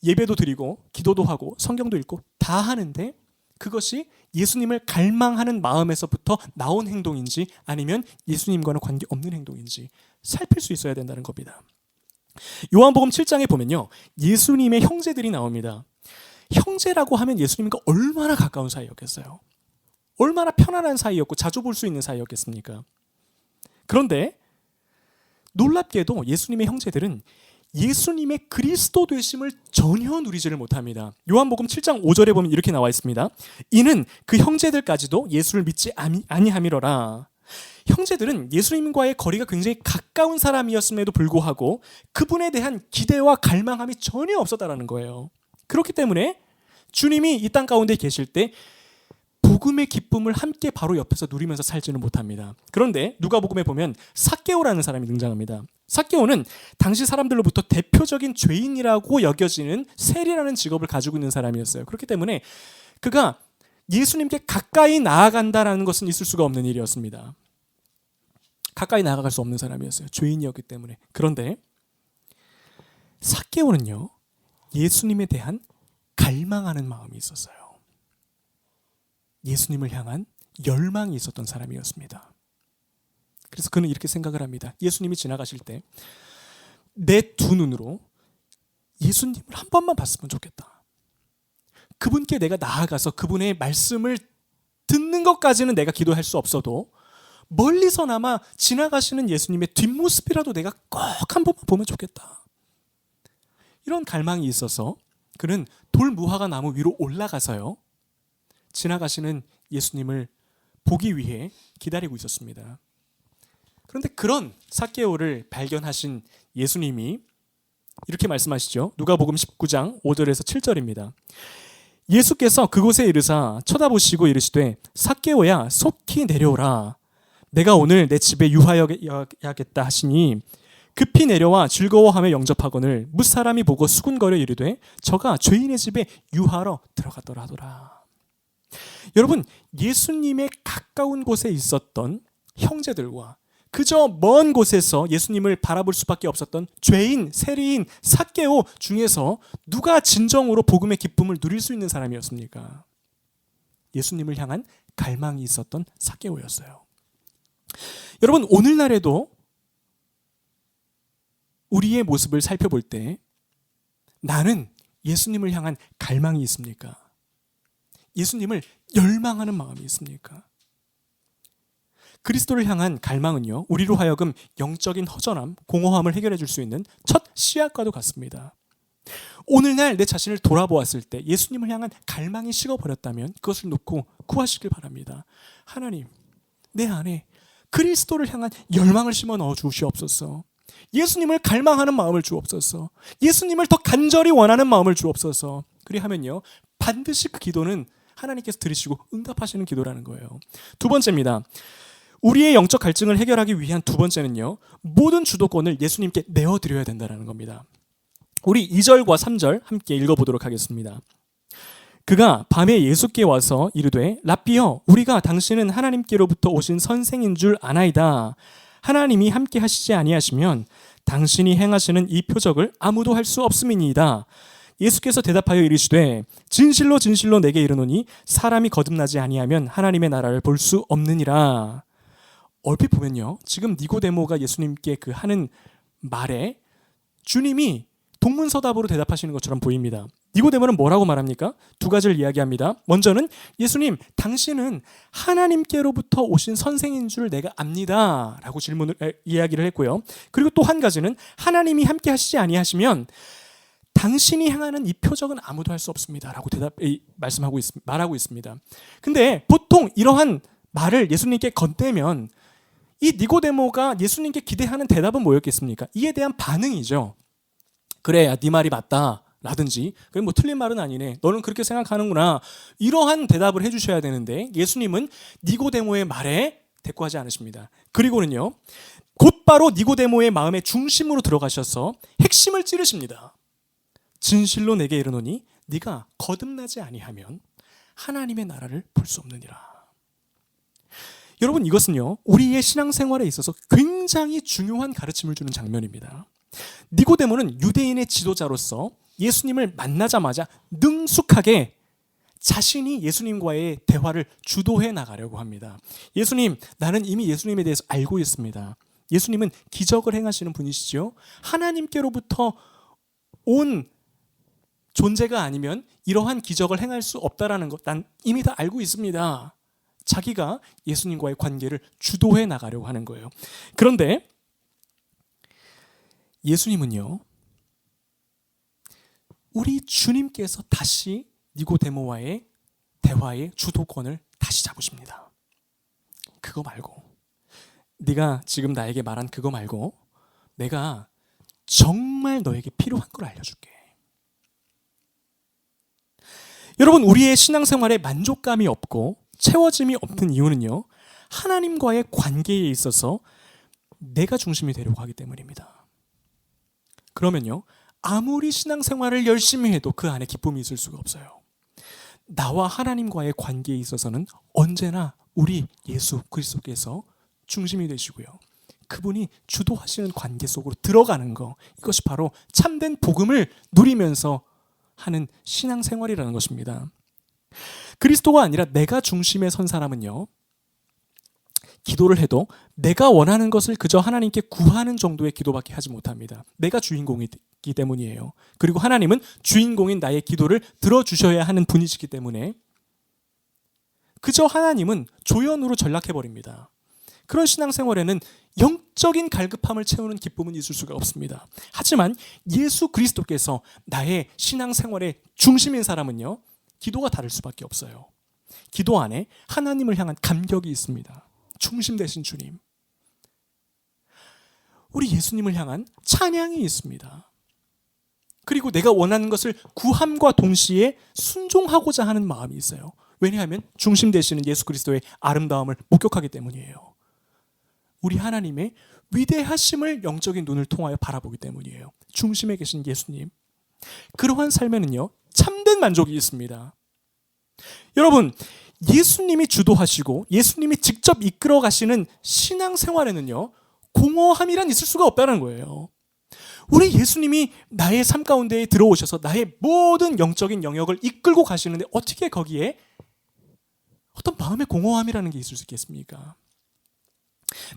예배도 드리고 기도도 하고 성경도 읽고 다 하는데 그것이 예수님을 갈망하는 마음에서부터 나온 행동인지 아니면 예수님과는 관계없는 행동인지 살필 수 있어야 된다는 겁니다. 요한복음 7장에 보면요, 예수님의 형제들이 나옵니다. 형제라고 하면 예수님과 얼마나 가까운 사이였겠어요? 얼마나 편안한 사이였고 자주 볼 수 있는 사이였겠습니까? 그런데 놀랍게도 예수님의 형제들은 예수님의 그리스도 되심을 전혀 누리지를 못합니다. 요한복음 7장 5절에 보면 이렇게 나와 있습니다. 이는 그 형제들까지도 예수를 믿지 아니함이로라. 형제들은 예수님과의 거리가 굉장히 가까운 사람이었음에도 불구하고 그분에 대한 기대와 갈망함이 전혀 없었다라는 거예요. 그렇기 때문에 주님이 이 땅 가운데 계실 때 복음의 기쁨을 함께 바로 옆에서 누리면서 살지는 못합니다. 그런데 누가복음에 보면 삭개오라는 사람이 등장합니다. 삭개오는 당시 사람들로부터 대표적인 죄인이라고 여겨지는 세리라는 직업을 가지고 있는 사람이었어요. 그렇기 때문에 그가 예수님께 가까이 나아간다라는 것은 있을 수가 없는 일이었습니다. 가까이 나아갈 수 없는 사람이었어요. 죄인이었기 때문에. 그런데 삭개오는요, 예수님에 대한 갈망하는 마음이 있었어요. 예수님을 향한 열망이 있었던 사람이었습니다. 그래서 그는 이렇게 생각을 합니다. 예수님이 지나가실 때 내 두 눈으로 예수님을 한 번만 봤으면 좋겠다. 그분께 내가 나아가서 그분의 말씀을 듣는 것까지는 내가 기도할 수 없어도 멀리서나마 지나가시는 예수님의 뒷모습이라도 내가 꼭 한 번만 보면 좋겠다. 이런 갈망이 있어서 그는 돌무화과 나무 위로 올라가서요, 지나가시는 예수님을 보기 위해 기다리고 있었습니다. 그런데 그런 삭개오를 발견하신 예수님이 이렇게 말씀하시죠. 누가복음 19장 5절에서 7절입니다. 예수께서 그곳에 이르사 쳐다보시고 이르시되 삭개오야 속히 내려오라. 내가 오늘 내 집에 유하여야겠다 하시니 급히 내려와 즐거워하며 영접하거늘 무사람이 보고 수군거려 이르되 저가 죄인의 집에 유하러 들어갔더라 하더라. 여러분, 예수님의 가까운 곳에 있었던 형제들과 그저 먼 곳에서 예수님을 바라볼 수밖에 없었던 죄인, 세리인, 삭개오 중에서 누가 진정으로 복음의 기쁨을 누릴 수 있는 사람이었습니까? 예수님을 향한 갈망이 있었던 삭개오였어요. 여러분, 오늘날에도 우리의 모습을 살펴볼 때 나는 예수님을 향한 갈망이 있습니까? 예수님을 열망하는 마음이 있습니까? 그리스도를 향한 갈망은요, 우리로 하여금 영적인 허전함, 공허함을 해결해 줄 수 있는 첫 씨앗과도 같습니다. 오늘날 내 자신을 돌아보았을 때 예수님을 향한 갈망이 식어버렸다면 그것을 놓고 구하시길 바랍니다. 하나님, 내 안에 그리스도를 향한 열망을 심어 넣어 주시옵소서. 예수님을 갈망하는 마음을 주옵소서. 예수님을 더 간절히 원하는 마음을 주옵소서. 그리하면요, 반드시 그 기도는 하나님께서 들으시고 응답하시는 기도라는 거예요. 두 번째입니다. 우리의 영적 갈증을 해결하기 위한 두 번째는요, 모든 주도권을 예수님께 내어드려야 된다는 겁니다. 우리 2절과 3절 함께 읽어보도록 하겠습니다. 그가 밤에 예수께 와서 이르되 랍비여, 우리가 당신은 하나님께로부터 오신 선생인 줄 아나이다. 하나님이 함께 하시지 아니하시면 당신이 행하시는 이 표적을 아무도 할 수 없음이니이다. 예수께서 대답하여 이르시되 진실로 진실로 내게 이르노니 사람이 거듭나지 아니하면 하나님의 나라를 볼 수 없느니라. 얼핏 보면요, 지금 니고데모가 예수님께 그 하는 말에 주님이 동문서답으로 대답하시는 것처럼 보입니다. 니고데모는 뭐라고 말합니까? 두 가지를 이야기합니다. 먼저는 예수님, 당신은 하나님께로부터 오신 선생인 줄 내가 압니다 라고 이야기를 했고요. 그리고 또 한 가지는 하나님이 함께 하시지 아니하시면 당신이 행하는 이 표적은 아무도 할 수 없습니다 라고 말하고 있습니다. 근데 보통 이러한 말을 예수님께 건네면 이 니고데모가 예수님께 기대하는 대답은 뭐였겠습니까? 이에 대한 반응이죠. 그래, 야, 네 말이 맞다 라든지, 그래, 뭐 틀린 말은 아니네, 너는 그렇게 생각하는구나, 이러한 대답을 해주셔야 되는데 예수님은 니고데모의 말에 대꾸하지 않으십니다. 그리고는요, 곧바로 니고데모의 마음의 중심으로 들어가셔서 핵심을 찌르십니다. 진실로 내게 이르노니 네가 거듭나지 아니하면 하나님의 나라를 볼 수 없느니라. 여러분, 이것은요, 우리의 신앙생활에 있어서 굉장히 중요한 가르침을 주는 장면입니다. 니고데모는 유대인의 지도자로서 예수님을 만나자마자 능숙하게 자신이 예수님과의 대화를 주도해 나가려고 합니다. 예수님, 나는 이미 예수님에 대해서 알고 있습니다. 예수님은 기적을 행하시는 분이시죠. 하나님께로부터 온 존재가 아니면 이러한 기적을 행할 수 없다라는 것 난 이미 다 알고 있습니다. 자기가 예수님과의 관계를 주도해 나가려고 하는 거예요. 그런데 예수님은요, 우리 주님께서 다시 니고데모와의 대화의 주도권을 다시 잡으십니다. 그거 말고, 네가 지금 나에게 말한 그거 말고 내가 정말 너에게 필요한 걸 알려줄게. 여러분, 우리의 신앙생활에 만족감이 없고 채워짐이 없는 이유는요, 하나님과의 관계에 있어서 내가 중심이 되려고 하기 때문입니다. 그러면요, 아무리 신앙생활을 열심히 해도 그 안에 기쁨이 있을 수가 없어요. 나와 하나님과의 관계에 있어서는 언제나 우리 예수 그리스도께서 중심이 되시고요, 그분이 주도하시는 관계 속으로 들어가는 거, 이것이 바로 참된 복음을 누리면서 하는 신앙생활이라는 것입니다. 그리스도가 아니라 내가 중심에 선 사람은요, 기도를 해도 내가 원하는 것을 그저 하나님께 구하는 정도의 기도밖에 하지 못합니다. 내가 주인공이기 때문이에요. 그리고 하나님은 주인공인 나의 기도를 들어주셔야 하는 분이시기 때문에 그저 하나님은 조연으로 전락해버립니다. 그런 신앙생활에는 영적인 갈급함을 채우는 기쁨은 있을 수가 없습니다. 하지만 예수 그리스도께서 나의 신앙생활의 중심인 사람은요, 기도가 다를 수밖에 없어요. 기도 안에 하나님을 향한 감격이 있습니다. 중심 되신 주님. 우리 예수님을 향한 찬양이 있습니다. 그리고 내가 원하는 것을 구함과 동시에 순종하고자 하는 마음이 있어요. 왜냐하면 중심 되시는 예수 그리스도의 아름다움을 목격하기 때문이에요. 우리 하나님의 위대하심을 영적인 눈을 통하여 바라보기 때문이에요. 중심에 계신 예수님. 그러한 삶에는요, 참된 만족이 있습니다. 여러분, 예수님이 주도하시고 예수님이 직접 이끌어 가시는 신앙생활에는요, 공허함이란 있을 수가 없다는 거예요. 우리 예수님이 나의 삶 가운데에 들어오셔서 나의 모든 영적인 영역을 이끌고 가시는데 어떻게 거기에 어떤 마음의 공허함이라는 게 있을 수 있겠습니까?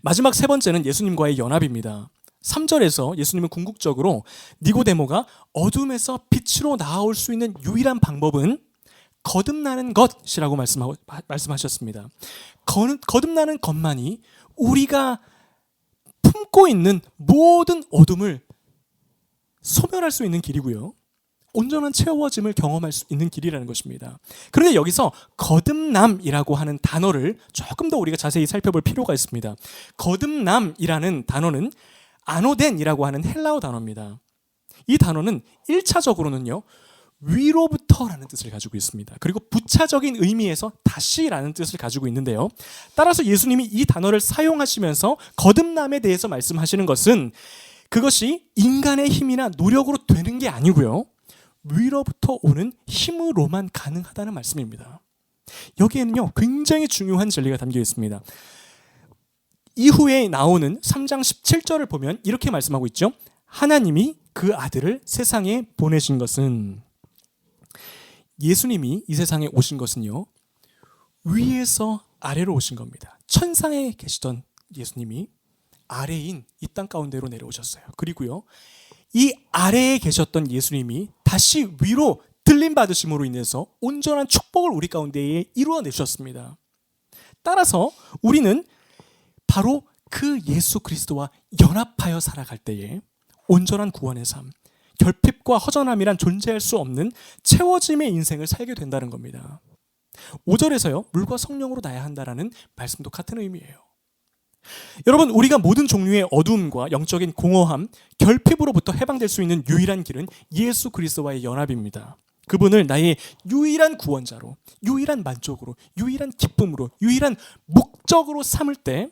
마지막 세 번째는 예수님과의 연합입니다. 3절에서 예수님은 궁극적으로 니고데모가 어둠에서 빛으로 나아올 수 있는 유일한 방법은 거듭나는 것이라고 말씀하셨습니다. 거듭나는 것만이 우리가 품고 있는 모든 어둠을 소멸할 수 있는 길이고요, 온전한 채워짐을 경험할 수 있는 길이라는 것입니다. 그런데 여기서 거듭남이라고 하는 단어를 조금 더 우리가 자세히 살펴볼 필요가 있습니다. 거듭남이라는 단어는 아노덴이라고 하는 헬라어 단어입니다. 이 단어는 1차적으로는요, 위로부터라는 뜻을 가지고 있습니다. 그리고 부차적인 의미에서 다시라는 뜻을 가지고 있는데요. 따라서 예수님이 이 단어를 사용하시면서 거듭남에 대해서 말씀하시는 것은 그것이 인간의 힘이나 노력으로 되는 게 아니고요, 위로부터 오는 힘으로만 가능하다는 말씀입니다. 여기에는요, 굉장히 중요한 진리가 담겨 있습니다. 이후에 나오는 3장 17절을 보면 이렇게 말씀하고 있죠. 하나님이 그 아들을 세상에 보내신 것은, 예수님이 이 세상에 오신 것은요, 위에서 아래로 오신 겁니다. 천상에 계시던 예수님이 아래인 이 땅 가운데로 내려오셨어요. 그리고요, 이 아래에 계셨던 예수님이 다시 위로 들림 받으심으로 인해서 온전한 축복을 우리 가운데에 이루어내셨습니다. 따라서 우리는 바로 그 예수 그리스도와 연합하여 살아갈 때에 온전한 구원의 삶, 결핍과 허전함이란 존재할 수 없는 채워짐의 인생을 살게 된다는 겁니다. 5절에서요, 물과 성령으로 나야 한다라는 말씀도 같은 의미예요. 여러분, 우리가 모든 종류의 어두움과 영적인 공허함, 결핍으로부터 해방될 수 있는 유일한 길은 예수 그리스도와의 연합입니다. 그분을 나의 유일한 구원자로, 유일한 만족으로, 유일한 기쁨으로, 유일한 목적으로 삼을 때,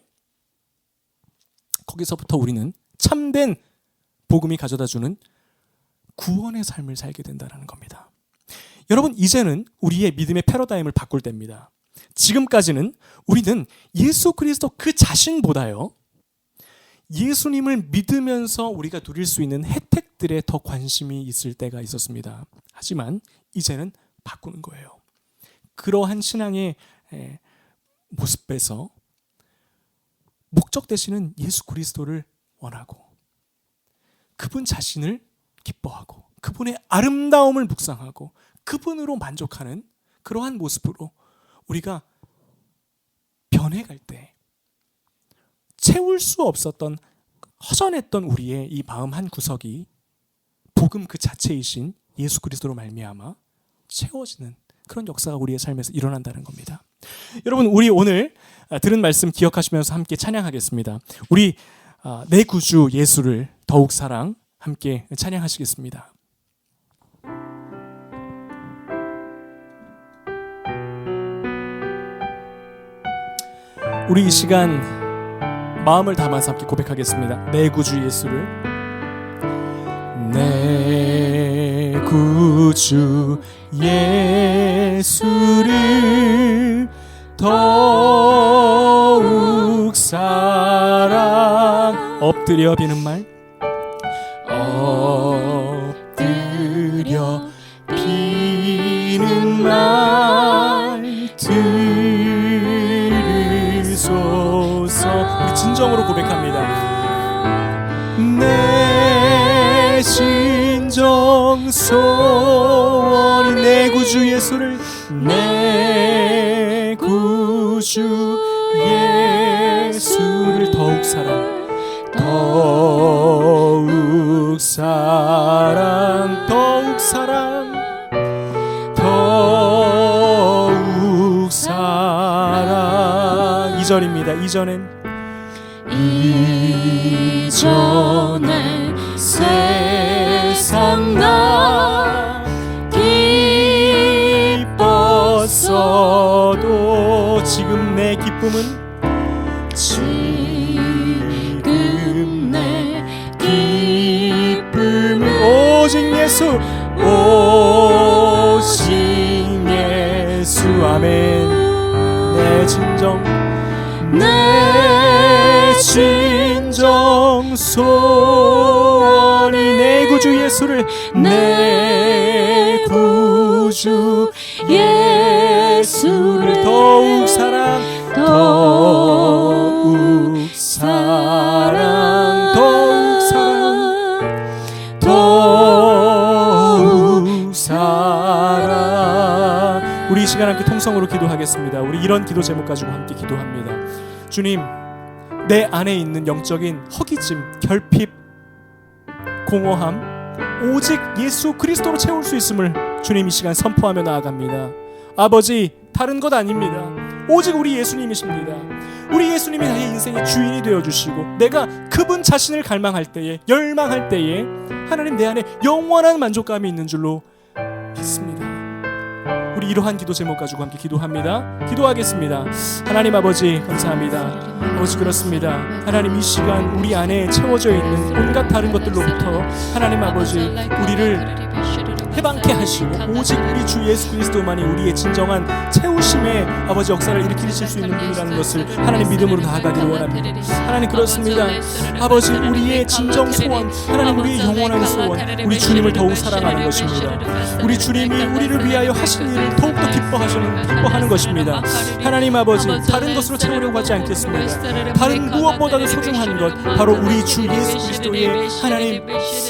거기서부터 우리는 참된 복음이 가져다주는 구원의 삶을 살게 된다는 겁니다. 여러분, 이제는 우리의 믿음의 패러다임을 바꿀 때입니다. 지금까지는 우리는 예수 그리스도 그 자신보다요, 예수님을 믿으면서 우리가 누릴 수 있는 혜택들에 더 관심이 있을 때가 있었습니다. 하지만 이제는 바꾸는 거예요. 그러한 신앙의 모습에서 목적 되시는 예수 그리스도를 원하고 그분 자신을 기뻐하고 그분의 아름다움을 묵상하고 그분으로 만족하는 그러한 모습으로 우리가 변해갈 때 채울 수 없었던 허전했던 우리의 이 마음 한 구석이 복음 그 자체이신 예수 그리스도로 말미암아 채워지는 그런 역사가 우리의 삶에서 일어난다는 겁니다. 여러분, 우리 오늘 들은 말씀 기억하시면서 함께 찬양하겠습니다. 우리 내 구주 예수를 더욱 사랑 함께 찬양하시겠습니다. 우리 이 시간 마음을 담아서 함께 고백하겠습니다. 내 구주 예수를, 내 구주 예수를 더욱 사랑. 엎드려 비는 말, 엎드려 비는 말 들으소서. 우리 진정으로 고백합니다. 내 신정 소원이 내 구주 예수를, 내 구주 예수를 더욱 사랑, 더욱 사랑, 더욱 사랑, 더욱 사랑. 2절입니다. 이전엔 세상 나 기뻤어도 지금 내 기쁨은, 지금 내 기쁨은 오직 예수, 오직 예수. 아멘. 내 진정 소원이 내 구주 예수를, 내 구주 예수를 더욱 사랑, 더욱 사랑, 더욱 사랑, 더욱 사랑. 우리 이 시간 함께 통성으로 기도하겠습니다. 우리 이런 기도 제목 가지고 함께 기도합니다. 주님, 내 안에 있는 영적인 허기짐, 결핍, 공허함, 오직 예수 그리스도로 채울 수 있음을 주님 이 시간 선포하며 나아갑니다. 아버지, 다른 것 아닙니다. 오직 우리 예수님이십니다. 우리 예수님이 나의 인생의 주인이 되어주시고 내가 그분 자신을 갈망할 때에, 열망할 때에 하나님 내 안에 영원한 만족감이 있는 줄로 믿습니다. 우리 이러한 기도 제목 가지고 함께 기도합니다. 기도하겠습니다. 하나님 아버지, 감사합니다. 아버지, 그렇습니다. 하나님, 이 시간 우리 안에 채워져 있는 온갖 다른 것들로부터 하나님 아버지 우리를 해방케 하시고 오직 우리 주 예수 그리스도만이 우리의 진정한 채우심의 아버지 역사를 일으키실 수 있는 분이라는 것을 하나님 믿음으로 나아가기를 원합니다. 하나님, 그렇습니다. 아버지, 우리의 진정 소원, 하나님 우리의 영원한 소원, 우리 주님을 더욱 사랑하는 것입니다. 우리 주님이 우리를 위하여 하신 일을 더욱더 기뻐하는 것입니다. 하나님 아버지, 다른 것으로 채우려고 하지 않겠습니다. 다른 무엇보다도 소중한 것, 바로 우리 주 예수 그리스도의 하나님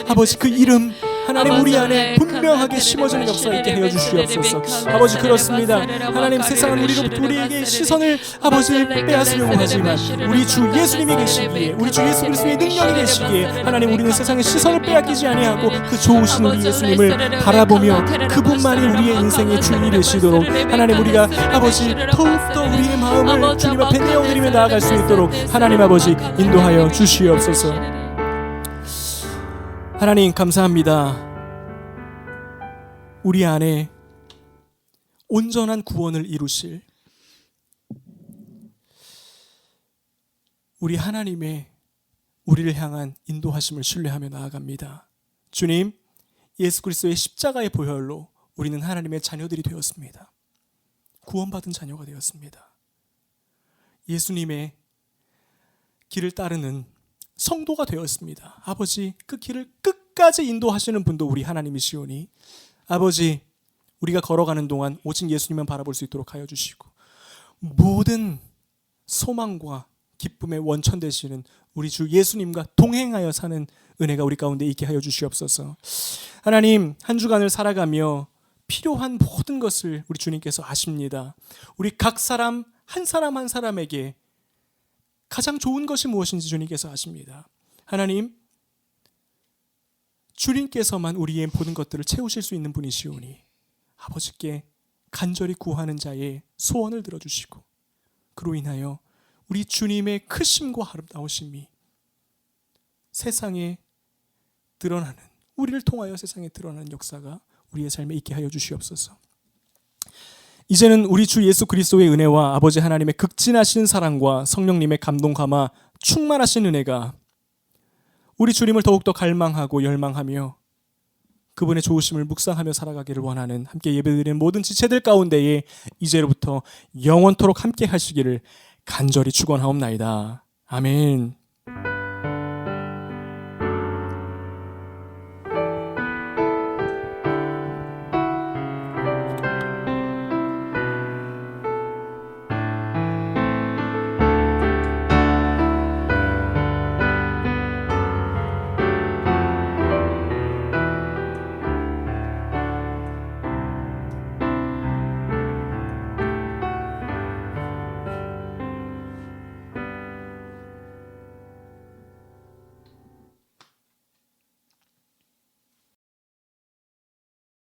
아버지 그 이름, 하나님 우리 안에 분명하게 심어지는 역사 있게 하여 주시옵소서. 아버지, 그렇습니다. 하나님, 세상은 우리에게 시선을 아버지 빼앗으려고 하지만 우리 주 예수님이 계시기에, 우리 주 예수 그리스도의 능력이 계시기에 하나님 우리는 세상의 시선을 빼앗기지 아니하고 그 좋으신 우리 예수님을 바라보며 그분만이 우리의 인생의 주인이 되시도록 하나님 우리가 아버지 더욱더 우리의 마음을 주님 앞에 내어드리며 나아갈 수 있도록 하나님 아버지 인도하여 주시옵소서. 하나님, 감사합니다. 우리 안에 온전한 구원을 이루실 우리 하나님의 우리를 향한 인도하심을 신뢰하며 나아갑니다. 주님, 예수 그리스도의 십자가의 보혈로 우리는 하나님의 자녀들이 되었습니다. 구원받은 자녀가 되었습니다. 예수님의 길을 따르는 성도가 되었습니다. 아버지, 그 길을 끝까지 인도하시는 분도 우리 하나님이시오니 아버지, 우리가 걸어가는 동안 오직 예수님만 바라볼 수 있도록 하여 주시고 모든 소망과 기쁨의 원천 되시는 우리 주 예수님과 동행하여 사는 은혜가 우리 가운데 있게 하여 주시옵소서. 하나님, 한 주간을 살아가며 필요한 모든 것을 우리 주님께서 아십니다. 우리 각 사람 한 사람에게 가장 좋은 것이 무엇인지 주님께서 아십니다. 하나님, 주님께서만 우리의 모든 것들을 채우실 수 있는 분이시오니 아버지께 간절히 구하는 자의 소원을 들어주시고 그로 인하여 우리 주님의 크심과 아름다우심이 세상에 드러나는, 우리를 통하여 세상에 드러나는 역사가 우리의 삶에 있게 하여 주시옵소서. 이제는 우리 주 예수 그리스도의 은혜와 아버지 하나님의 극진하신 사랑과 성령님의 감동 감화 충만하신 은혜가 우리 주님을 더욱더 갈망하고 열망하며 그분의 좋으심을 묵상하며 살아가기를 원하는 함께 예배드리는 모든 지체들 가운데에 이제로부터 영원토록 함께 하시기를 간절히 축원하옵나이다. 아멘.